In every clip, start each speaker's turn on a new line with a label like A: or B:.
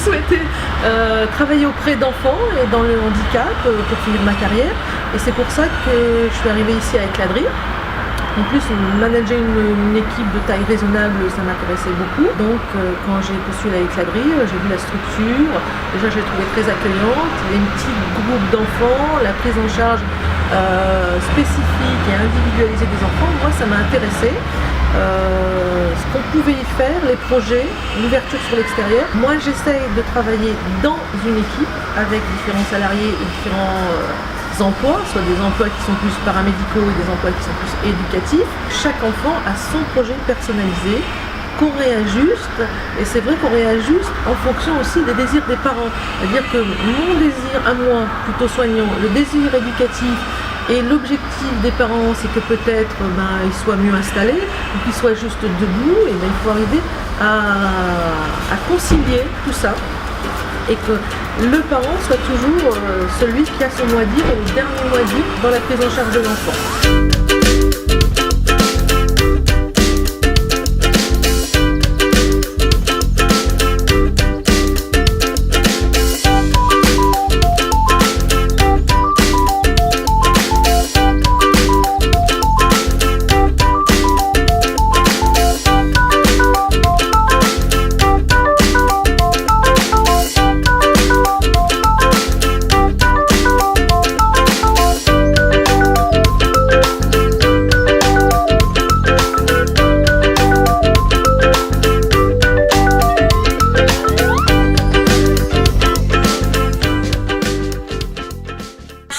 A: souhaité travailler auprès d'enfants et dans le handicap pour finir ma carrière. Et c'est pour ça que je suis arrivée ici avec l'ADRI. En plus, manager une équipe de taille raisonnable, ça m'intéressait beaucoup. Donc, quand j'ai postulé avec l'ADRI, j'ai vu la structure. Déjà, je l'ai trouvée très accueillante. Les petits groupes d'enfants, la prise en charge spécifique et individualisée des enfants, moi, ça m'a intéressée. Ce qu'on pouvait y faire, les projets, l'ouverture sur l'extérieur. Moi, j'essaye de travailler dans une équipe avec différents salariés et différents emplois, soit des emplois qui sont plus paramédicaux et des emplois qui sont plus éducatifs. Chaque enfant a son projet personnalisé qu'on réajuste, et c'est vrai qu'on réajuste en fonction aussi des désirs des parents. C'est-à-dire que mon désir à moi, plutôt soignant, le désir éducatif et l'objectif des parents, c'est que peut-être ils soient mieux installés ou qu'ils soient juste debout, et il faut arriver à concilier tout ça. Et que le parent soit toujours celui qui a son mot à dire et le dernier mot à dire dans la prise en charge de l'enfant.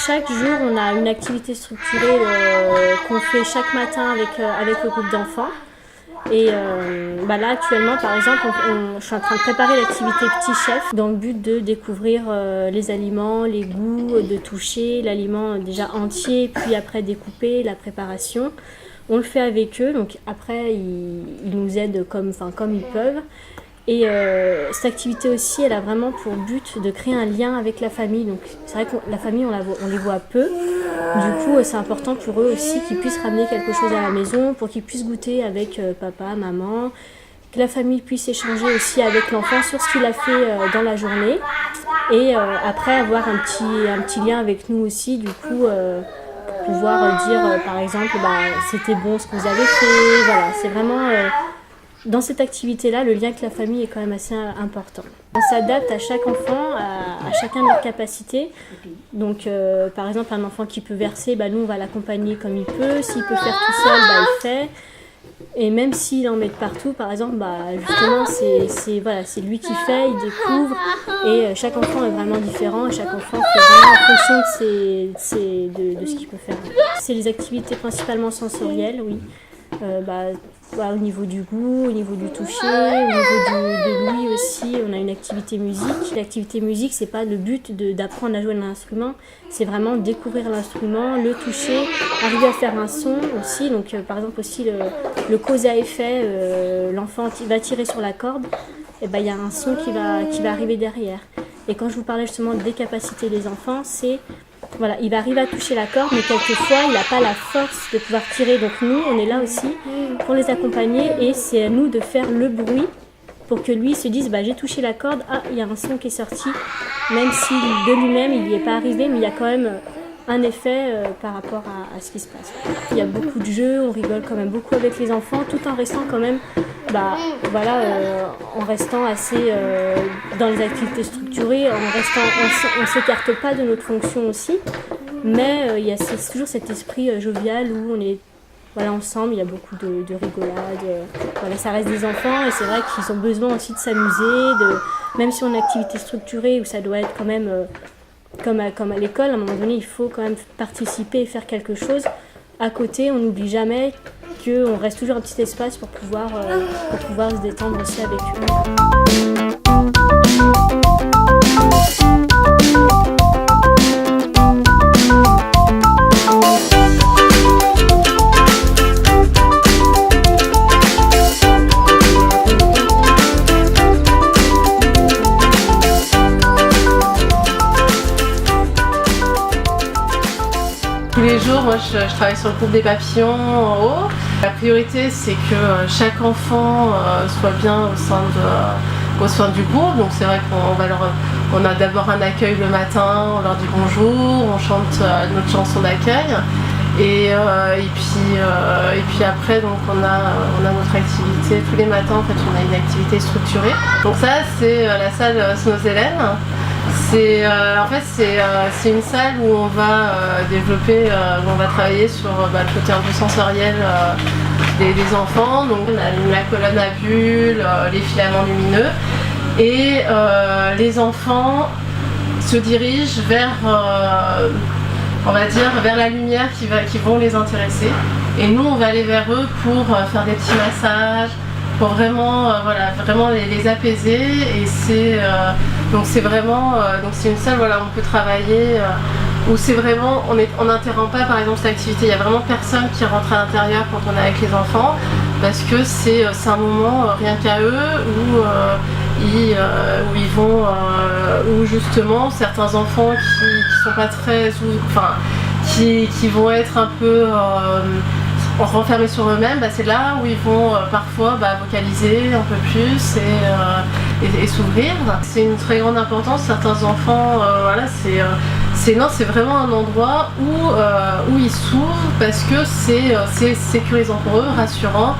B: Chaque jour, on a une activité structurée qu'on fait chaque matin avec le groupe d'enfants. Et là, actuellement, par exemple, je suis en train de préparer l'activité Petit Chef dans le but de découvrir les aliments, les goûts, de toucher l'aliment déjà entier, puis après découper, la préparation. On le fait avec eux, donc après, ils nous aident comme ils peuvent. Et cette activité aussi, elle a vraiment pour but de créer un lien avec la famille. Donc c'est vrai que la famille, on les voit peu. Du coup, c'est important pour eux aussi qu'ils puissent ramener quelque chose à la maison, pour qu'ils puissent goûter avec papa, maman, que la famille puisse échanger aussi avec l'enfant sur ce qu'il a fait dans la journée. Et après, avoir un petit lien avec nous aussi, du coup, pour pouvoir dire, par exemple, c'était bon ce que vous avez fait. Voilà, c'est vraiment... Dans cette activité-là, le lien avec la famille est quand même assez important. On s'adapte à chaque enfant, à chacun de leurs capacités. Donc, par exemple, un enfant qui peut verser, nous, on va l'accompagner comme il peut. S'il peut faire tout seul, il fait. Et même s'il en met de partout, par exemple, justement, c'est lui qui fait, il découvre. Et chaque enfant est vraiment différent. Et chaque enfant fait vraiment en fonction de ce qu'il peut faire. C'est les activités principalement sensorielles, oui. Au niveau du goût, au niveau du toucher, au niveau de l'ouïe aussi, on a une activité musique. L'activité musique, c'est pas le but d'apprendre à jouer de l'instrument, c'est vraiment découvrir l'instrument, le toucher, arriver à faire un son aussi. Donc par exemple aussi le cause à effet, l'enfant va tirer sur la corde, et il y a un son qui va arriver derrière. Et quand je vous parlais justement des capacités des enfants, c'est il va arriver à toucher la corde, mais quelquefois, il n'a pas la force de pouvoir tirer. Donc nous, on est là aussi pour les accompagner et c'est à nous de faire le bruit pour que lui se dise j'ai touché la corde, il y a un son qui est sorti. Même si de lui-même, il n'y est pas arrivé, mais il y a quand même un effet par rapport à ce qui se passe. Il y a beaucoup de jeux, on rigole quand même beaucoup avec les enfants, tout en restant quand même en restant assez dans les activités structurées, on ne s'écarte pas de notre fonction aussi, mais il y a toujours cet esprit jovial où on est ensemble, il y a beaucoup de rigolade, ça reste des enfants et c'est vrai qu'ils ont besoin aussi de s'amuser, même si on a une activité structurée où ça doit être quand même comme à l'école, à un moment donné il faut quand même participer et faire quelque chose. À côté, on n'oublie jamais qu'on reste toujours un petit espace pour pouvoir se détendre aussi avec eux.
A: Tous les jours, moi je travaille sur le groupe des papillons en haut. La priorité c'est que chaque enfant soit bien au sein aux soins du groupe. Donc c'est vrai qu'on a d'abord un accueil le matin, on leur dit bonjour, on chante notre chanson d'accueil. Et puis après, donc on a notre activité tous les matins. En fait, on a une activité structurée. Donc ça, c'est la salle Snows-Hélène. C'est une salle où on va développer, où on va travailler sur le côté un peu sensoriel des enfants. Donc on a la colonne à bulles, les filaments lumineux, et les enfants se dirigent vers vers la lumière qui vont les intéresser. Et nous, on va aller vers eux pour faire des petits massages, pour vraiment les apaiser. Et c'est une salle où on peut travailler, où c'est vraiment, on n'interrompt pas par exemple cette activité. Il n'y a vraiment personne qui rentre à l'intérieur quand on est avec les enfants, parce que c'est un moment rien qu'à eux où justement certains enfants qui sont pas très, qui vont être un peu renfermés sur eux-mêmes, c'est là où ils vont parfois vocaliser un peu plus et s'ouvrir. C'est une très grande importance. Certains enfants, c'est vraiment un endroit où ils s'ouvrent, parce que c'est sécurisant pour eux, rassurant.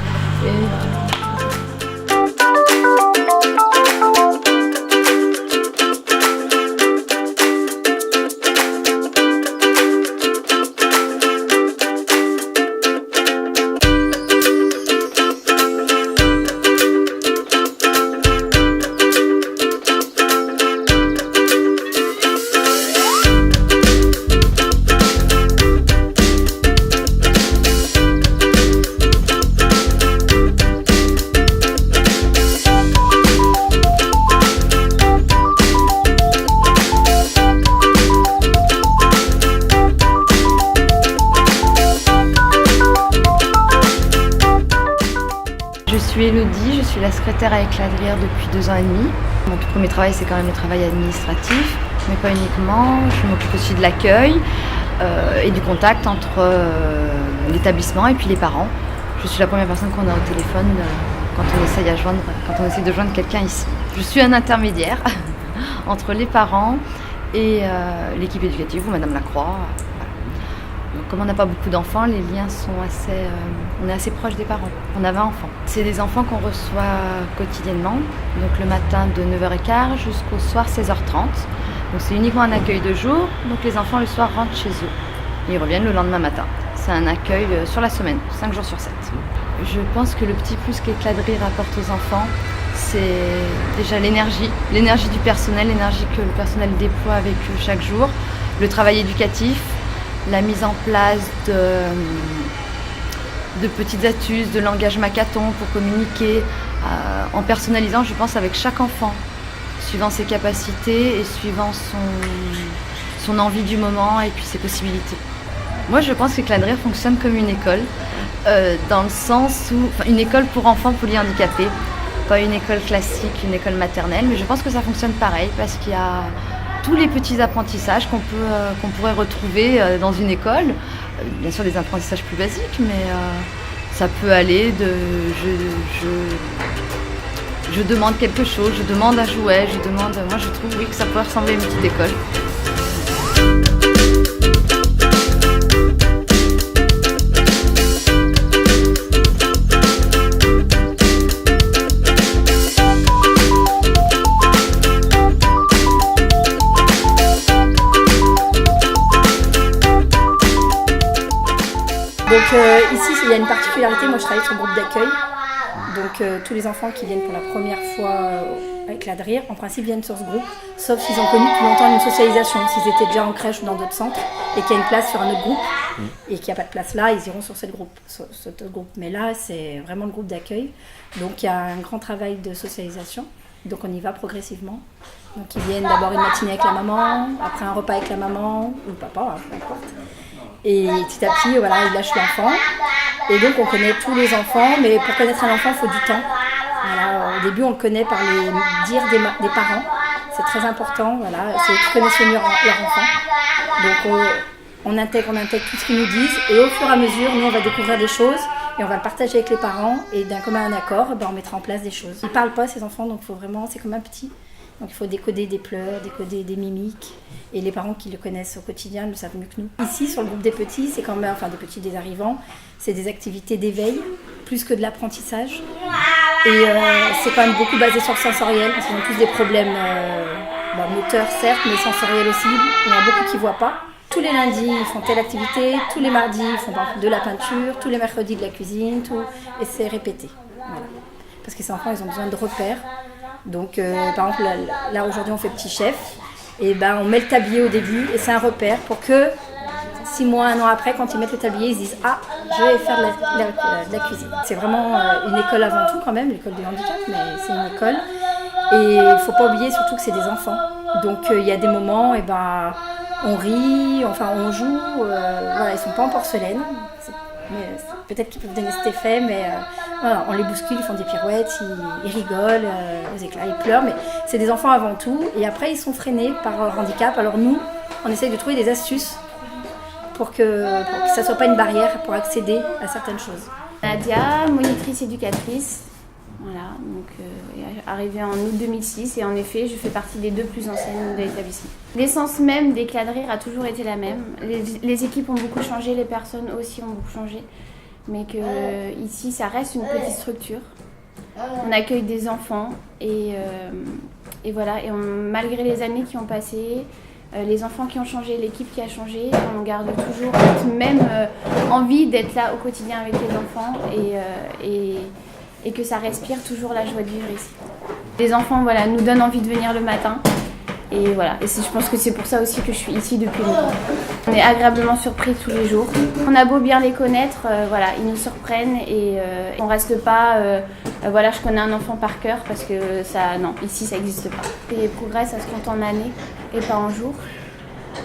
C: Je suis Elodie, je suis la secrétaire avec l'Adrire depuis 2 ans et demi. Mon tout premier travail, c'est quand même le travail administratif, mais pas uniquement. Je m'occupe aussi de l'accueil et du contact entre l'établissement et puis les parents. Je suis la première personne qu'on a au téléphone quand on essaie de joindre quelqu'un ici. Je suis un intermédiaire entre les parents et l'équipe éducative ou Madame Lacroix. Comme on n'a pas beaucoup d'enfants, les liens sont on est assez proche des parents. On a 20 enfants. C'est des enfants qu'on reçoit quotidiennement, donc le matin de 9h15 jusqu'au soir 16h30. Donc c'est uniquement un accueil de jour, donc les enfants le soir rentrent chez eux. Et ils reviennent le lendemain matin. C'est un accueil sur la semaine, 5 jours sur 7. Je pense que le petit plus qu'Éclat-de-Rire apporte aux enfants, c'est déjà l'énergie du personnel, l'énergie que le personnel déploie avec eux chaque jour, le travail éducatif, la mise en place de petites astuces, de langage macathon pour communiquer, en personnalisant, je pense, avec chaque enfant, suivant ses capacités et suivant son envie du moment et puis ses possibilités. Moi, je pense qu'Éclat-de-Rire fonctionne comme une école, dans le sens où, une école pour enfants polyhandicapés, pas une école classique, une école maternelle, mais je pense que ça fonctionne pareil parce qu'il y a tous les petits apprentissages qu'on pourrait retrouver dans une école. Bien sûr des apprentissages plus basiques, mais ça peut aller de je demande quelque chose, je demande un jouet, moi je trouve que ça pourrait ressembler à une petite école.
B: Donc ici, il y a une particularité, moi je travaille sur le groupe d'accueil. Donc tous les enfants qui viennent pour la première fois avec l'Adrire, en principe viennent sur ce groupe, sauf s'ils ont connu depuis longtemps une socialisation, s'ils étaient déjà en crèche ou dans d'autres centres et qu'il y a une place sur un autre groupe et qu'il n'y a pas de place là, ils iront sur cet autre groupe. Mais là, c'est vraiment le groupe d'accueil. Donc il y a un grand travail de socialisation, donc on y va progressivement. Donc ils viennent d'abord une matinée avec la maman, après un repas avec la maman ou le papa, peu importe. Et petit à petit, voilà, il lâche l'enfant. Et donc on connaît tous les enfants, mais pour connaître un enfant, il faut du temps. Voilà, au début, on le connaît par les dires des parents. C'est très important, voilà, c'est eux qui connaissent le mieux leur enfant. Donc on intègre tout ce qu'ils nous disent. Et au fur et à mesure, nous, on va découvrir des choses
D: et on va le partager avec les parents et d'un commun accord, on mettra en place des choses. Ils ne parlent pas ces enfants, donc faut vraiment, c'est comme un petit. Donc il faut décoder des pleurs, décoder des mimiques. Et les parents qui le connaissent au quotidien le savent mieux que nous. Ici, sur le groupe des petits, c'est quand même, enfin des petits, des arrivants, c'est des activités d'éveil, plus que de l'apprentissage. Et c'est quand même beaucoup basé sur le sensoriel, parce qu'ils ont tous des problèmes moteurs certes, mais sensoriels aussi. Il y en a beaucoup qui ne voient pas. Tous les lundis, ils font telle activité, tous les mardis, ils font de la peinture, tous les mercredis de la cuisine, tout, et c'est répété. Voilà. Parce que ces enfants, ils ont besoin de repères. Donc, par exemple, là aujourd'hui, on fait petit chef, et on met le tablier au début, et c'est un repère pour que 6 mois, 1 an après, quand ils mettent le tablier, ils se disent « Ah, je vais faire de la cuisine ». C'est vraiment une école avant tout quand même, l'école du handicap, mais c'est une école. Et il ne faut pas oublier surtout que c'est des enfants. Donc il y a des moments, on rit, enfin on joue, voilà, ils ne sont pas en porcelaine. Peut-être qu'ils peuvent donner cet effet, mais voilà, on les bouscule, ils font des pirouettes, ils rigolent, aux éclats, ils pleurent. Mais c'est des enfants avant tout, et après ils sont freinés par handicap. Alors nous, on essaye de trouver des astuces pour que ça ne soit pas une barrière pour accéder à certaines choses.
E: Nadia, monitrice éducatrice, voilà, donc arrivée en août 2006, et en effet je fais partie des 2 plus anciennes de l'établissement. L'essence même d'Éclat de Rire a toujours été la même. Les équipes ont beaucoup changé, les personnes aussi ont beaucoup changé, mais que ici ça reste une petite structure. On accueille des enfants et voilà, et malgré les années qui ont passé, les enfants qui ont changé, l'équipe qui a changé, on garde toujours cette même envie d'être là au quotidien avec les enfants et que ça respire toujours la joie de vivre ici. Les enfants nous donnent envie de venir le matin et voilà, et je pense que c'est pour ça aussi que je suis ici depuis longtemps. On est agréablement surpris tous les jours. On a beau bien les connaître, ils nous surprennent et on reste pas je connais un enfant par cœur parce que ça, non, ici ça n'existe pas. Les progrès, ça se compte en années et pas en jours.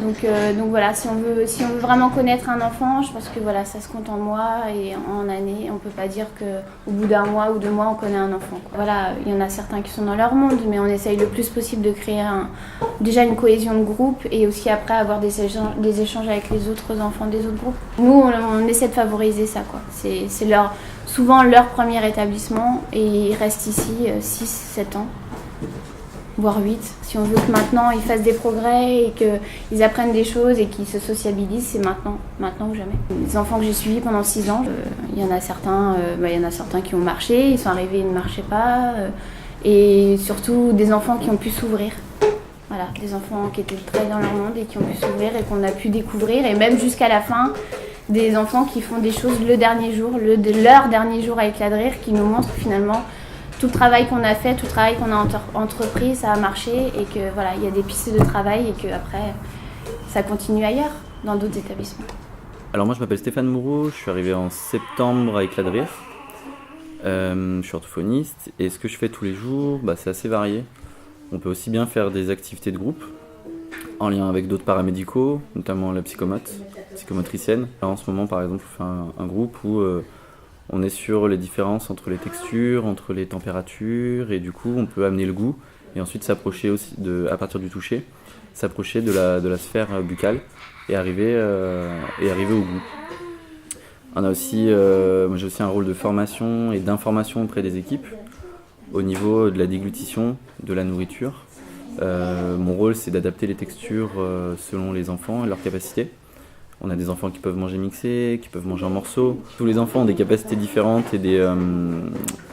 E: Donc voilà, si on veut vraiment connaître un enfant, je pense que ça se compte en mois et en années. On ne peut pas dire qu'au bout d'1 mois ou 2 mois, on connaît un enfant. Voilà, il y en a certains qui sont dans leur monde, mais on essaye le plus possible de créer déjà une cohésion de groupe et aussi après avoir des échanges avec les autres enfants des autres groupes. Nous, on essaie de favoriser ça, quoi. C'est souvent leur premier établissement et ils restent ici 6-7 ans. Voire 8. Si on veut que maintenant ils fassent des progrès et qu'ils apprennent des choses et qu'ils se sociabilisent, c'est maintenant ou jamais. Les enfants que j'ai suivis pendant 6 ans, il y en a certains qui ont marché, ils sont arrivés, ils ne marchaient pas. Et surtout des enfants qui ont pu s'ouvrir. Voilà, des enfants qui étaient très dans leur monde et qui ont pu s'ouvrir et qu'on a pu découvrir. Et même jusqu'à la fin, des enfants qui font des choses leur dernier jour à Éclat de Rire, qui nous montrent finalement tout le travail qu'on a fait, tout le travail qu'on a entrepris, ça a marché et que il y a des pistes de travail et que après ça continue ailleurs, dans d'autres établissements.
F: Alors moi je m'appelle Stéphane Moreau, je suis arrivé en septembre à Éclat de Rire. Je suis orthophoniste et ce que je fais tous les jours, c'est assez varié. On peut aussi bien faire des activités de groupe en lien avec d'autres paramédicaux, notamment la psychomotricienne. Alors, en ce moment par exemple, on fait un groupe où on est sur les différences entre les textures, entre les températures, et du coup on peut amener le goût et ensuite s'approcher aussi à partir du toucher, s'approcher de la sphère buccale et arriver au goût. On a aussi, moi j'ai aussi un rôle de formation et d'information auprès des équipes au niveau de la déglutition de la nourriture. Mon rôle c'est d'adapter les textures selon les enfants et leurs capacités. On a des enfants qui peuvent manger mixé, qui peuvent manger en morceaux. Tous les enfants ont des capacités différentes et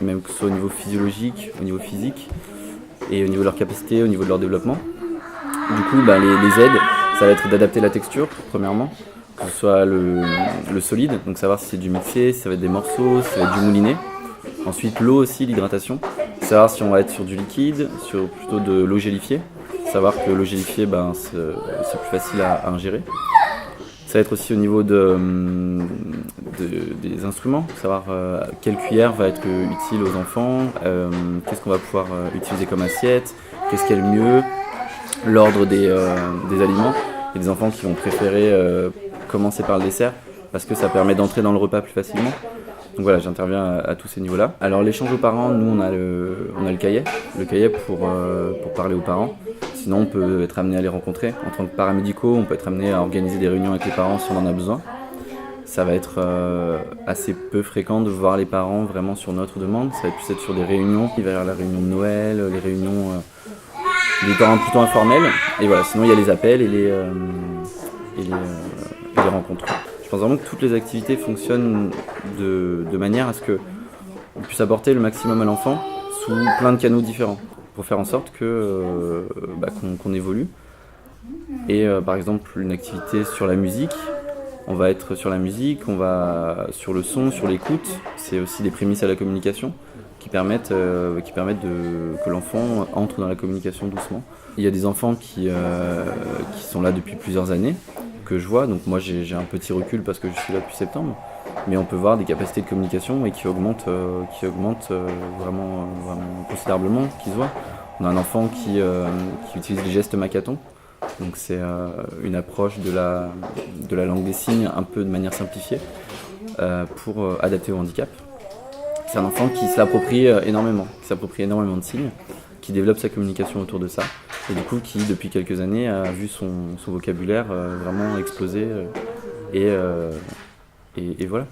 F: même que ce soit au niveau physiologique, au niveau physique et au niveau de leurs capacités, au niveau de leur développement. Du coup, les aides, ça va être d'adapter la texture, premièrement, que ce soit le solide, donc savoir si c'est du mixé, si ça va être des morceaux, si ça va être du mouliné. Ensuite, l'eau aussi, l'hydratation, savoir si on va être sur du liquide, sur plutôt de l'eau gélifiée, savoir que l'eau gélifiée, c'est plus facile à ingérer. Ça va être aussi au niveau des instruments, savoir quelle cuillère va être utile aux enfants, qu'est-ce qu'on va pouvoir utiliser comme assiette, qu'est-ce qui est le mieux, l'ordre des aliments. Il y a des enfants qui vont préférer commencer par le dessert parce que ça permet d'entrer dans le repas plus facilement. Donc voilà, j'interviens à tous ces niveaux-là. Alors l'échange aux parents, nous on a le cahier pour parler aux parents. Sinon on peut être amené à les rencontrer. En tant que paramédicaux, on peut être amené à organiser des réunions avec les parents si on en a besoin. ça va être assez peu fréquent de voir les parents vraiment sur notre demande. Ça va plus être sur des réunions. Il va y avoir la réunion de Noël, les réunions des temps plutôt informels. Et voilà, sinon il y a les appels et les rencontres. Je pense vraiment que toutes les activités fonctionnent de manière à ce qu'on puisse apporter le maximum à l'enfant sous plein de canaux différents pour faire en sorte qu'on évolue. Et par exemple, une activité sur la musique, on va être sur la musique, on va sur le son, sur l'écoute. C'est aussi des prémices à la communication qui permettent que l'enfant entre dans la communication doucement. Il y a des enfants qui sont là depuis plusieurs années, que je vois. Donc moi j'ai un petit recul parce que je suis là depuis septembre. Mais on peut voir des capacités de communication et qui augmentent vraiment considérablement, qui se voient. On a un enfant qui utilise les gestes Makaton. Donc c'est une approche de la langue des signes un peu de manière simplifiée pour adapter au handicap. C'est un enfant qui s'approprie énormément de signes, qui développe sa communication autour de ça et du coup qui depuis quelques années a vu son vocabulaire vraiment exploser et voilà.